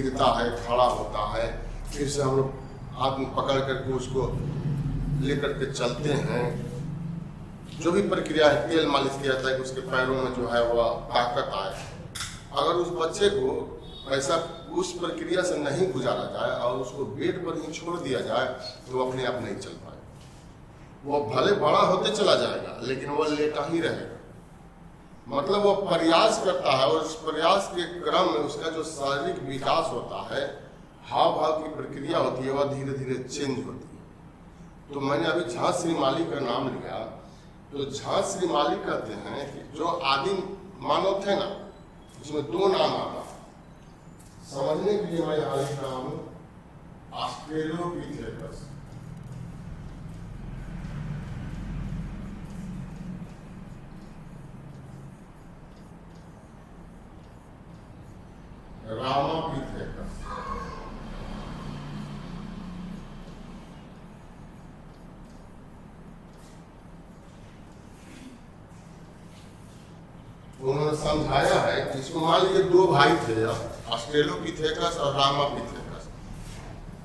गिरता है, खड़ा होता है, फिर से हम लोग हाथ में पकड़ करके उसको लेकर के चलते हैं। जो भी प्रक्रिया है, तेल मालिश किया जाता है कि उसके पैरों में जो है वह ताकत आए। अगर उस बच्चे को ऐसा उस प्रक्रिया से नहीं गुजारा जाए और उसको बेड पर ही छोड़ दिया जाए तो वो अपने आप नहीं चल पाए। वो भले बड़ा होते चला जाएगा लेकिन वह लेटा ही रहेगा। मतलब वो प्रयास करता है और उस प्रयास के क्रम में उसका जो शारीरिक विकास होता है, हाव भाव की प्रक्रिया होती है, वह धीरे धीरे चेंज होती है। तो मैंने अभी झांझ श्रीमाली का नाम लिया, तो झांझ श्रीमाली कहते हैं कि जो आदिम मानव थे ना, उसमें दो नाम आता है। समझने के लिए मैं यहाँ लिख रहा हूँ ऑस्ट्रेलोपिथेकस। रामापिथेकस। उन्होंने समझाया है कि इसको मान लीजिए दो भाई थे, ऑस्ट्रेलोपिथेकस और रामापिथेकस।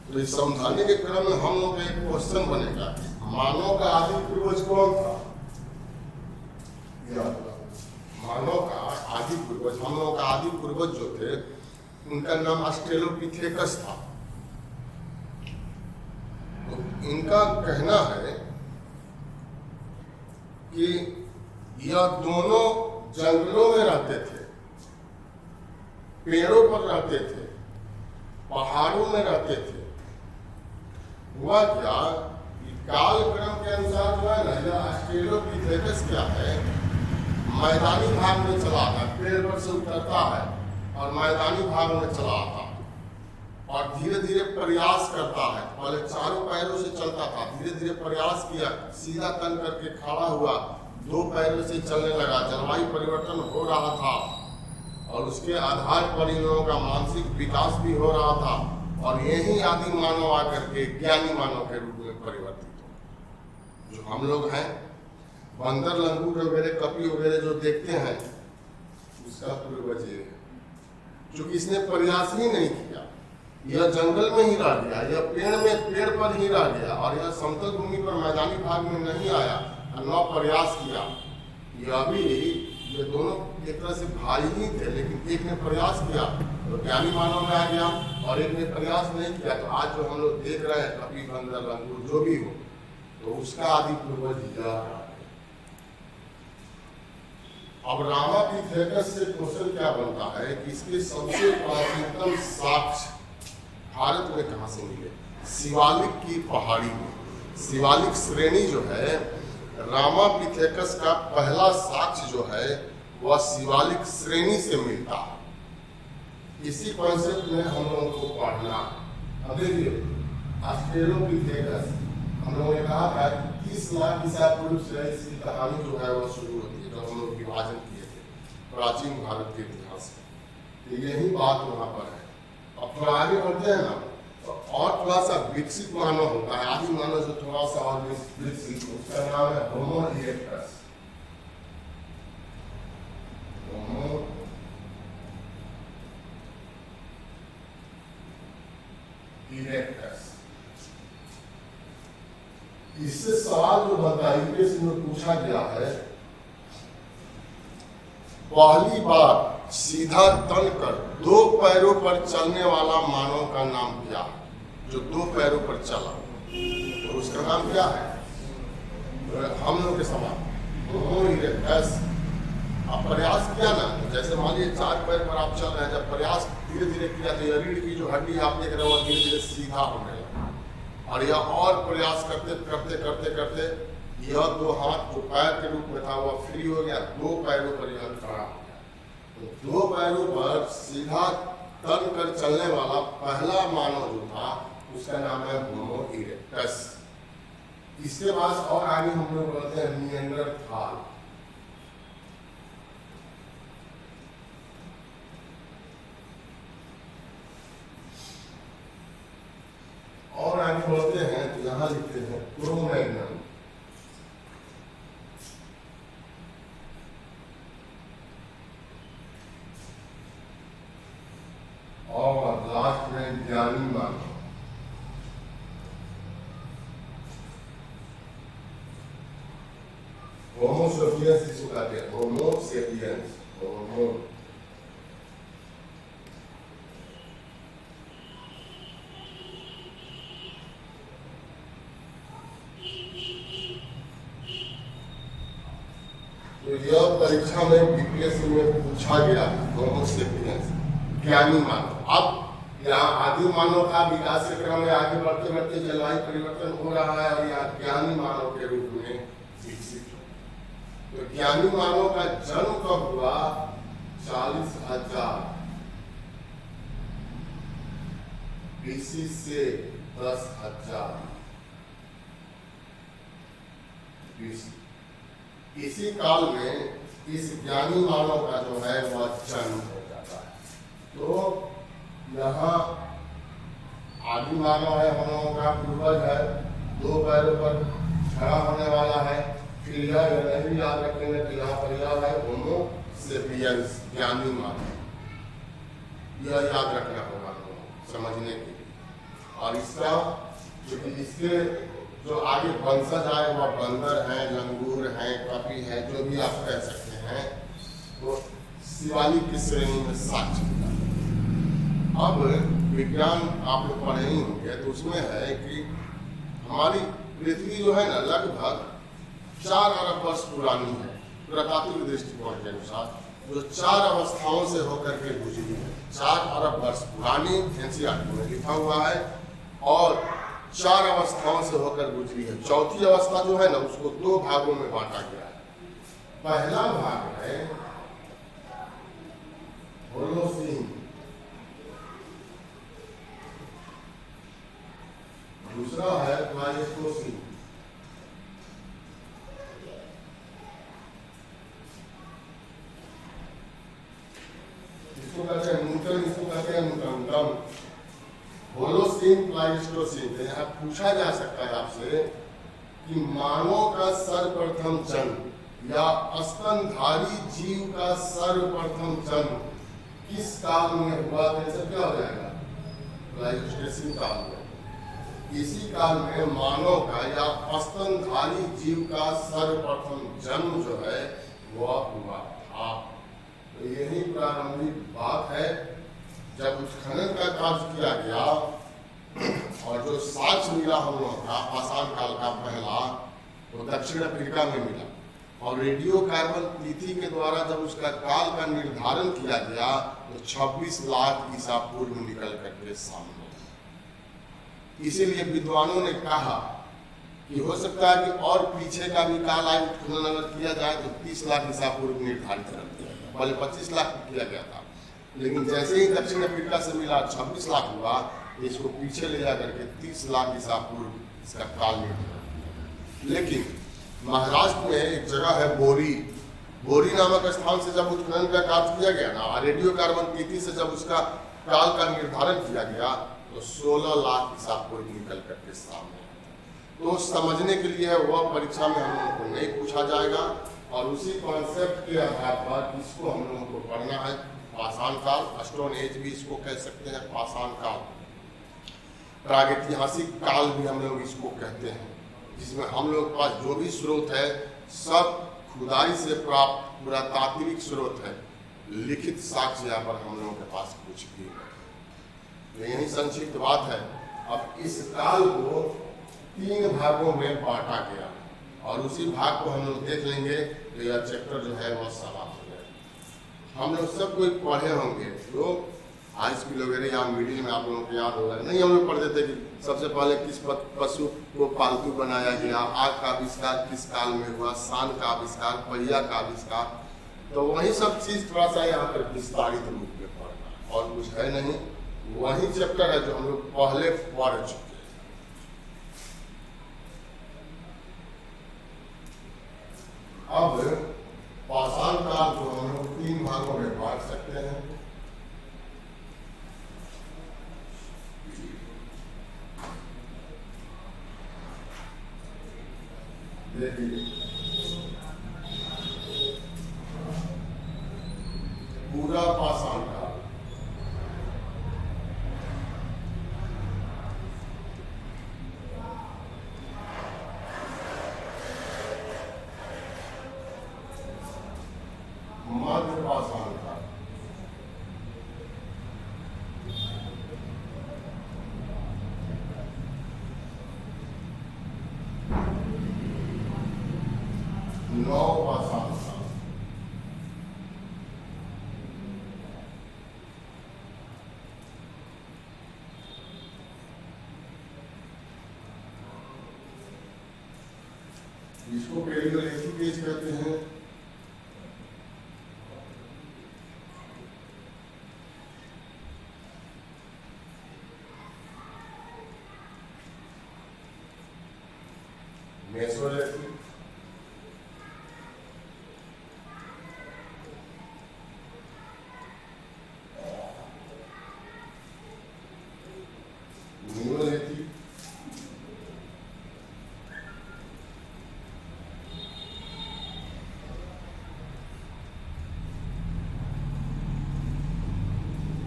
तो इस समझाने के क्रम में हम लोग का एक क्वेश्चन बनेगा, मानव का आदि पूर्वज कौन था? मानव का आदि पूर्वज, हम लोगों का आदि पूर्वज जो थे उनका नाम ऑस्ट्रेलोपिथेकस था। तो इनका कहना है कि यह दोनों जंगलों में रहते थे, पेड़ों पर रहते थे, पहाड़ों में रहते थे। हुआ क्या, कालक्रम के अनुसार जो है ना, यह ऑस्ट्रेलोपिथेकस क्या है, मैदानी भाग में चला आता है, पेड़ पर से उतरता है और मैदानी भाग में चला आता है और धीरे धीरे प्रयास करता है। पहले चारों पैरों से चलता था, धीरे धीरे प्रयास किया, सीधा तन करके खड़ा हुआ, दो पैरों से चलने लगा, जलवायु परिवर्तन हो रहा था और उसके आधार पर इन लोगों का मानसिक विकास भी हो रहा था और यही आदि मानव आकर के ज्ञानी मानव के रूप में परिवर्तित हो। जो हम लोग हैं, बंदर, लंगूर वगैरह, कपी वगैरह जो देखते हैं, उसका पूर्वज ये है। क्योंकि इसने प्रयास ही नहीं किया, यह जंगल में ही रह गया, यह पेड़ पर ही रह गया और यह समतल भूमि पर मैदानी भाग में नहीं आया, न प्रयास किया। यह भी, ये दोनों एक तरह से भाई ही थे, लेकिन एक ने प्रयास किया तो ज्ञानी मानव में आ गया और एक ने प्रयास नहीं किया। तो आज जो हम लोग देख रहे हैं, कपी, बंदर, लंगूर जो भी हो, तो उसका आदि पूर्वज यह। अब रामापिथेकस से क्वेश्चन क्या बनता है कि इसके सबसे प्राचीनतम साक्ष्य भारत में कहाँ से मिले? शिवालिक की पहाड़ी में। शिवालिक श्रेणी जो है, रामापिथेकस का पहला साक्ष्य जो है वह शिवालिक श्रेणी से मिलता है। इसी कॉन्सेप्ट में हम लोगों को पढ़ना। अब देखिए, ऑस्ट्रेलोपिथेकस हम लोगों ने कहा था 30 लाख ईसा पूर्व से इसकी कहानी जो है वह शुरू होती है, जब हम लोग विभाजन किए थे प्राचीन भारत के इतिहास में। तो यही बात वहाँ पर है। अब थोड़ा आगे बढ़ते हैं ना, तो और थोड़ा सा विकसित मानव होता है, आदि मानव जो थोड़ा सा और विकसित, उसका नाम है होमो इरेक्टस। होमो इरेक्टस। इससे सवाल जो बनता है, यूपीएससी में पूछा गया है, पहली बार सीधा तन कर दो पैरों पर चलने वाला मानव का नाम क्या है? जो दो पैरों पर चला, तो उसका नाम क्या है? हम लोग के सवाल होमो इरेक्टस। अब प्रयास किया ना, जैसे मान लीजिए 4 पैर पर आप चल रहे हैं, जब प्रयास धीरे धीरे किया तो यह रीढ़ की जो हड्डी आप देख रहे हो धीरे धीरे सीधा होने लगा और यह और प्रयास करते करते करते करते यह दो हाथ जो पैर के रूप में था वह फ्री हो गया, दो पैरों पर यह खड़ा हो गया। तो दो पैरों पर सीधा तन कर चलने वाला पहला मानव जो था उसका नाम है होमो इरेक्टस। इसके बाद और आगे हम लोग बोलते हैं निएंडरथाल। और आगे बढ़ते हैं तो यहाँ लिखते हैं क्रो-मैग्नन। और लास्ट कहते हैं, होमो सेपियंस, होमो। तो यह परीक्षा में बीपीएससी में पूछा गया, होमो सेपियंस, ज्ञानी मानव। अब यहाँ आदि मानव का विकास के क्रम में आगे बढ़ते बढ़ते जलवायु परिवर्तन हो रहा है और यहाँ ज्ञानी मानव के रूप में विकसित। तो ज्ञानी मानव का जन्म कब हुआ? 40,000 BC से 10,000 BC। इसी काल में इस ज्ञानी मानव का जो है वह जन्म हो जाता है। तो यहाँ आदि मानव है, हम लोगों का पूर्वज है, 2 पैरों पर खड़ा होने वाला है। फिर यह नहीं याद रखेंगे कि यहाँ पर यह है होमो सेपियंस, ज्ञानी मानव। यह याद रखना होगा लोगों समझने के लिए। और इसका क्योंकि इसके जो आगे वंशज आए वह बंदर हैं, लंगूर हैं, कपी है, जो भी आप कह सकते हैं, तो शिवालिक की श्रेणी में साक्ष्य मिला। अब विज्ञान आप लोग पढ़े ही होंगे, तो उसमें है कि हमारी पृथ्वी जो है ना लगभग 4 अरब वर्ष पुरानी है। पुरातात्विक दृष्टिकोण के अनुसार जो 4 अवस्थाओं से होकर के गुजरी है, 4 अरब वर्ष पुरानी, एनसीईआरटी में लिखा हुआ है, और 4 अवस्थाओं से होकर गुजरी है। चौथी अवस्था जो है ना उसको 2 भागों में बांटा गया है। पहला भाग है होलोसीन, दूसरा है प्लाइस्टोसीन। इसको कहते हैं नूतन, इसको कहते हैं नूतनतम। Holocene, Pleistocene. यहाँ पूछा जा सकता है आपसे कि मानव का सर्वप्रथम जन्म या स्तनधारी जीव का सर्वप्रथम जन्म किस काल में हुआ? तो क्या हो जाएगा? प्लाइस्टोसीन काल में। इसी काल में मानव का या स्तनधारी जीव का सर्वप्रथम जन्म जो है वह हुआ था। तो यही प्रारंभिक बात है। जब उत्खनन का कार्य किया गया और जो साक्ष्य मिला हम लोगों का पाषाण काल का पहला, वो दक्षिण अफ्रीका में मिला। और रेडियो कार्बन तिथि के द्वारा जब उसका काल का निर्धारण किया गया तो 26 लाख ईसा पूर्व निकल करके सामने। इसीलिए विद्वानों ने कहा कि हो सकता है कि और पीछे का भी काल आय उत्खनन अगर किया जाए तो 30 लाख ईसा पूर्व निर्धारित कर दिया गया। पहले 25 लाख किया गया था, लेकिन जैसे ही दक्षिण अफ्रीका से मिला 26 लाख हुआ, इसको पीछे ले जा करके 30 लाख ईसा पूर्व इसका काल निर्धारित। लेकिन महाराष्ट्र में एक जगह है बोरी नामक स्थान से जब उत्खनन का कार्य किया गया ना, रेडियो कार्बन तिथि से जब उसका काल का निर्धारण किया गया तो 16 लाख ईसा पूर्व निकल करके सामने। तो समझने के लिए वह परीक्षा में हम लोगों को नहीं पूछा जाएगा, और उसी कॉन्सेप्ट के आधार पर इसको हम लोगों को पढ़ना है। पाषाण काल, स्टोन एज भी इसको कह सकते हैं, पाषाण काल, प्रागैतिहासिक काल भी हम लोग इसको कहते हैं, जिसमें हम लोग के पास जो भी स्रोत है सब खुदाई से प्राप्त पुरातात्विक स्रोत है। लिखित साक्ष्य यहाँ पर हम लोगों के पास कुछ भी नहीं। तो यही संक्षिप्त बात है। अब इस काल को 3 भागों में बांटा गया और उसी भाग को हम लोग देख लेंगे तो यह चैप्टर जो है वह समाप्त हो जाएगा। हम लोग सब कोई पढ़े होंगे, तो हाई स्कूल वगैरह या मिडिल में आप लोगों को याद होगा। नहीं, हम लोग पढ़ते थे कि सबसे पहले किस पशु को पालतू बनाया गया, आग का आविष्कार किस काल में हुआ, शान का आविष्कार, पहिया का आविष्कार। तो वही सब चीज़ थोड़ा सा यहाँ पर विस्तारित रूप में पढ़ना, और कुछ है नहीं। वही चैप्टर है जो हम लोग पहले पढ़ चुके हैं। अब पाषाण काल को हम लोग 3 भागों में बांट सकते हैं। देखिए, पूरा पाषाण काल, इसको पेरियोलिथिक एज कहते हैं। मेसोलिथिक, नियोलिथिक,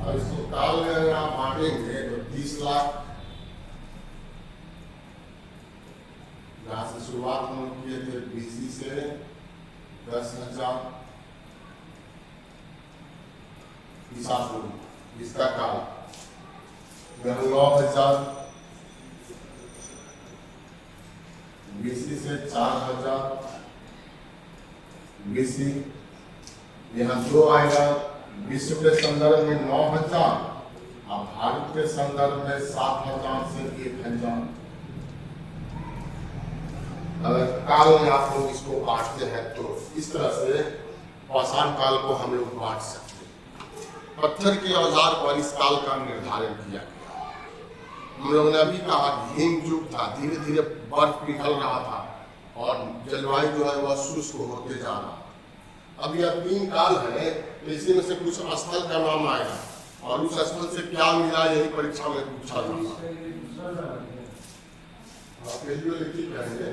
और इसको काल में अगर आप बांटेंगे तो 30 लाख, जहाँ से शुरुआत हम लोग किए थे BC से 10,000 ईसा पूर्व, इसका काल 9,000 BC से 4,000 BC, यहाँ 2 आएगा। विश्व के संदर्भ में 9,000 और भारत के संदर्भ में 7,000 से 1,000। अगर काल में आप लोग इसको बांटते हैं तो इस तरह से पाषाण काल को हम लोग बांट सकते हैं। पत्थर के औजार पर इस काल का निर्धारण किया गया। हम लोगों ने अभी कहा हिम युग था, धीरे धीरे बर्फ पिघल रहा था और जलवायु जो है वह शुष्क होते जा रहा। अब यह 3 काल है, तो इसी में से कुछ स्थल का नाम आएगा और उस स्थल से क्या मिला यही परीक्षा में पूछा जाता। पेरियोलिथिक कहेंगे,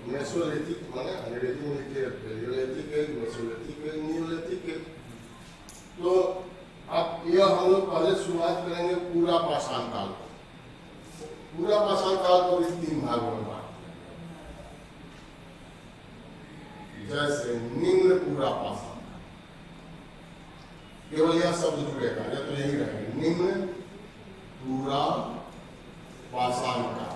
मेसोलिथिक माने अंग्रेजी में लिखे पेरियोलिथिक है, मेसोलिथिक है, नियोलिथिक है। तो अब यह हम लोग पहले शुरुआत करेंगे पूरा पाषाण काल को। पूरा पाषाण काल को भी 3 भागों में बांट, जैसे निम्न पूरा पाषाण, केवल यह शब्द जुड़ेगा या तो यही रहेगा, निम्न पूरा पाषाण काल।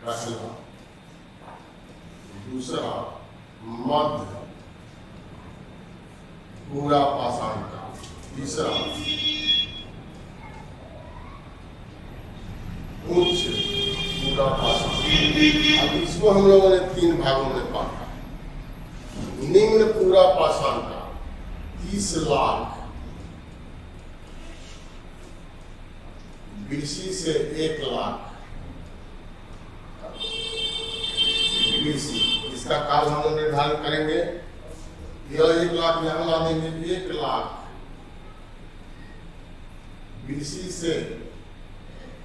पहला, दूसरा मध्य पूरा पाषाण काल, तीसरा उच्च पूरा पाषाण। अब इसको हम लोगों ने 3 भागों में बांटा। निम्न पूरा पाषाण काल 30 लाख BC से 1 लाख BC, इसका काल हम लोग निर्धारण करेंगे। यह 1 लाख यहां ला देंगे, 1 लाख BC से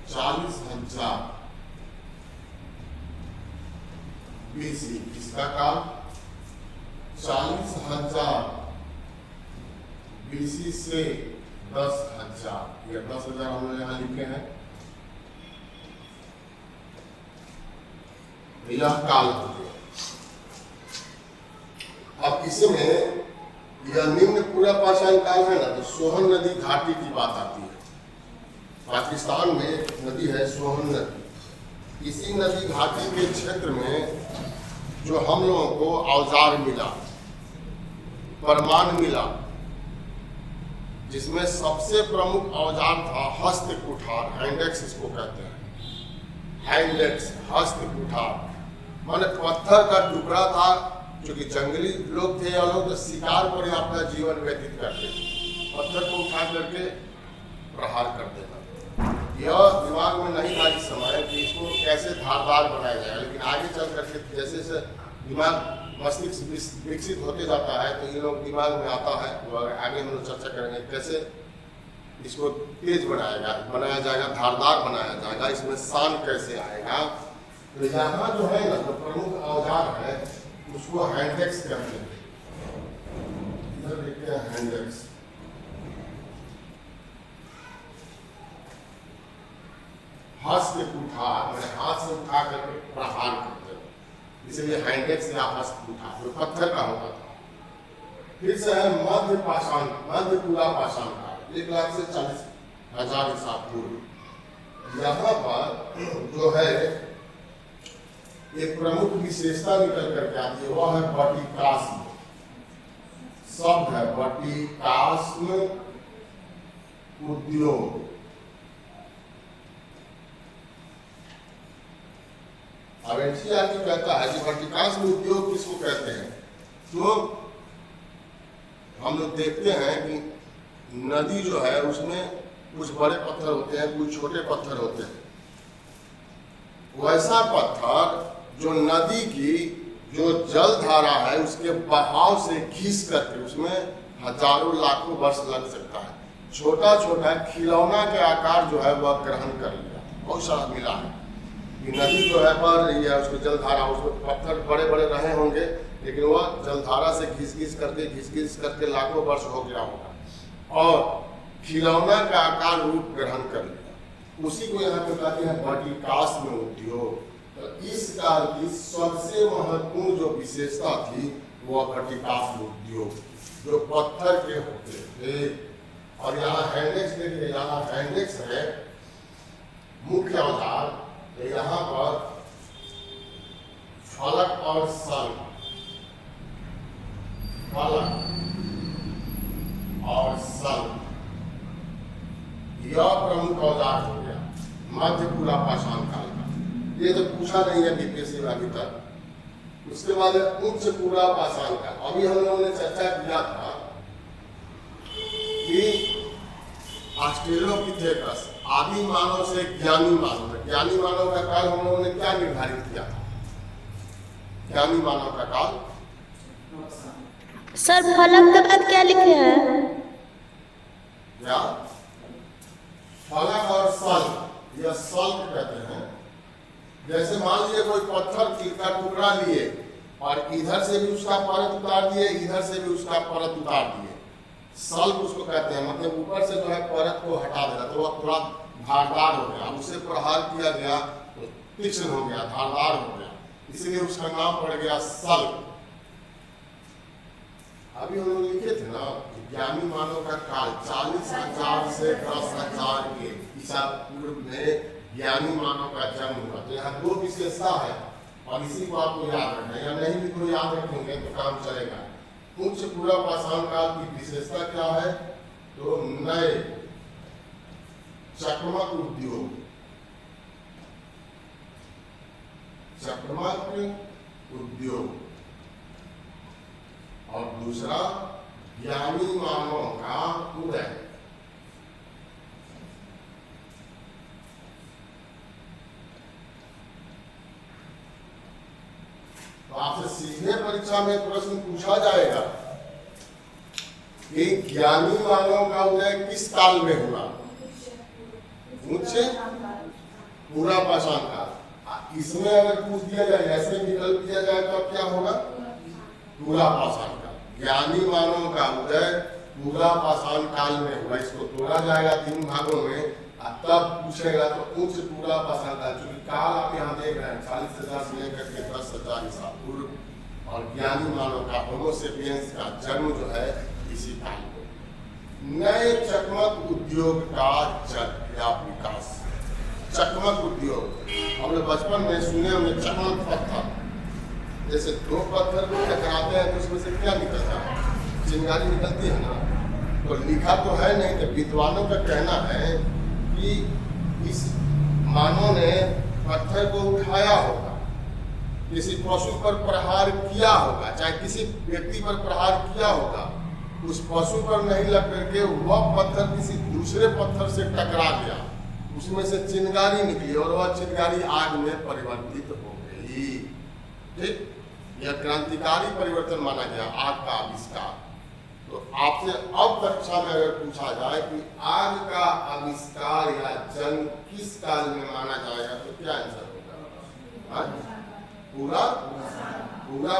40,000 BC, इसका काल 40,000 BC से 10,000, ये 10,000 हम लोग यहाँ लिखे हैं। यह काल हो गया। अब इसमें यह निम्न पूरा पाषाण काल है ना, तो सोहन नदी घाटी की बात आती है। पाकिस्तान में नदी है सोहन नदी। इसी नदी घाटी के क्षेत्र में जो हम लोगों को औजार मिला, परमाणु मिला, जिसमें सबसे प्रमुख औजार था हस्त कुठार, हैंडेक्स इसको कहते हैं। हैंडेक्स, हस्त कुठार माने पत्थर का टुकड़ा था, क्योंकि जंगली लोग थे, और लोग तो शिकार पर अपना जीवन व्यतीत करते थे। पत्थर को उठा करके प्रहार कर देना, यह दिमाग में नहीं था इस समय कि इसको कैसे धारदार बनाया जाए। लेकिन आगे चल करके जैसे जैसे दिमाग मस्तिष्क विकसित होते जाता है तो ये लोग दिमाग में आता है। तो आगे हम लोग चर्चा करेंगे कैसे इसको तेज बनाया जाएगा, धारदार बनाया जाएगा, इसमें शान कैसे आएगा। तो यहाँ जो है ना, जो प्रमुख औजार है उसको हैंडेक्स कहते हैं। इधर देखते हैं हैंडेक्स। हस्त कुठार मैंने हाथ से उठा करके प्रहार करते हैं, इसलिए हैंडेक्स या हस्त कुठार जो पत्थर का होता था। फिर से है मध्य पाषाण, मध्य पूरा पाषाण काल 1 लाख से 40,000 ईसा पूर्व। यहाँ पर जो है एक प्रमुख विशेषता निकल करके आती है, वह है बटिकास्म। शब्द है बटिकास्म उद्योग। अब एनसीईआरटी कहता है कि वर्टिकास में उद्योग किसको कहते हैं, तो हम लोग देखते हैं कि नदी जो है उसमें कुछ बड़े पत्थर होते हैं, कुछ छोटे पत्थर होते हैं। वैसा पत्थर जो नदी की जो जल धारा है उसके बहाव से घिस करके उसमें हजारों लाखों वर्ष लग सकता है। छोटा छोटा खिलौना के आकार जो है वह ग्रहण कर लिया, बहुत सारा मिला है कि नदी जो है बढ़ रही है, उसको जल धारा, उसमें पत्थर बड़े बड़े रहे होंगे लेकिन वह जलधारा से घिस घिस करके लाखों वर्ष हो गया होगा और खिलौना का आकार रूप ग्रहण कर लिया। उसी को यहाँ पे कहते हैं वर्टिकास में उद्योग। तो इस काल की सबसे महत्वपूर्ण जो विशेषता थी वह वर्टिकास में उद्योग, जो पत्थर के होते थे। और यहाँ हैंडेक्स देखिए, यहाँ हैंडेक्स है मुख्य औजार। तो यहाँ पर फलक और सल, फलक और सल यह प्रमुख औजार हो गया मध्य पूरा पाषाण काल का। ये तो पूछा नहीं है बीपीएससी में अभी तक। उसके बाद उच्च पूरा पाषाण काल। अभी हम लोगों ने चर्चा किया था कि ऑस्ट्रेलोपिथेकस आदि मानव से ज्ञानी मानव है। ज्ञानी मानव का काल हम लोगों ने क्या निर्धारित किया था? ज्ञानी मानव का काल सर फलक के बाद क्या लिखे हैं? क्या? फलक और सल, यह सल्क कहते हैं। जैसे मान लीजिए कोई पत्थर का टुकड़ा लिए और इधर से भी उसका परत उतार दिए, इधर से भी उसका परत उतार दिए, सल्क उसको कहते हैं। मतलब ऊपर से जो है परत को हटा देना तो वह थोड़ा धारदार हो गया, उसे प्रहार किया गया तो तीक्ष्ण हो गया, धारदार हो गया, इसलिए उसका नाम पड़ गया सल्क। अभी हम लोग लिखे थे ना ज्ञानी मानव का काल 40,000 से 10,000 के ईसा पूर्व में ज्ञानी मानव का जन्म हुआ। तो यहाँ दो विशेषता है और इसी को आपको याद रखना है, या नहीं भी कोई याद रखेंगे तो काम चलेगा। उच्च पूरा पाषाण काल की विशेषता क्या है? तो नए चकमक उद्योग, चकमक उद्योग, और दूसरा ज्ञानी मानवों का उदय। तो आपसे सीधे परीक्षा में प्रश्न पूछा जाएगा कि ज्ञानी मानवों का उदय किस काल में हुआ? उच्च पूरा पाषाण काल। इसमें अगर पूछ दिया जाए, ऐसे विकल्प दिया जाए तो क्या होगा? पूरा पाषाण काल। ज्ञानी मानव का उदय पूरा पाषाण काल में हुआ। इसको तोड़ा जाएगा 3 भागों में, तब पूछेगा तो उच्च पूरा पाषाण काल। चूंकि काल आप यहाँ देख रहे हैं 40,000 से लेकर के 10,000 ईसा पूर्व, और ज्ञानी मानव का होमोसेपियंस का जन्म जो है इसी काल में। नए चकमक उद्योग का जन्म या विकास। चकमक उद्योग हम लोग बचपन में सुने होंगे, चकमक पत्थर। जैसे दो पत्थर को टकराते हैं तो उसमें से क्या निकलता है? चिंगारी निकलती है ना। तो लिखा तो है नहीं, तो विद्वानों का कहना है कि इस मानव ने पत्थर को उठाया होगा, किसी पशु पर प्रहार किया होगा, चाहे किसी व्यक्ति पर प्रहार किया होगा, उस पशु पर नहीं लग करके वह पत्थर किसी दूसरे पत्थर से टकरा गया, उसमें से चिंगारी निकली और वह चिंगारी आग में परिवर्तित हो गई। ठीक, यह क्रांतिकारी परिवर्तन माना गया, आग का आविष्कार। तो आपसे अब परीक्षा में अगर पूछा जाए कि आग का आविष्कार या जन्म किस काल में माना जाएगा तो क्या आंसर होगा? पूरा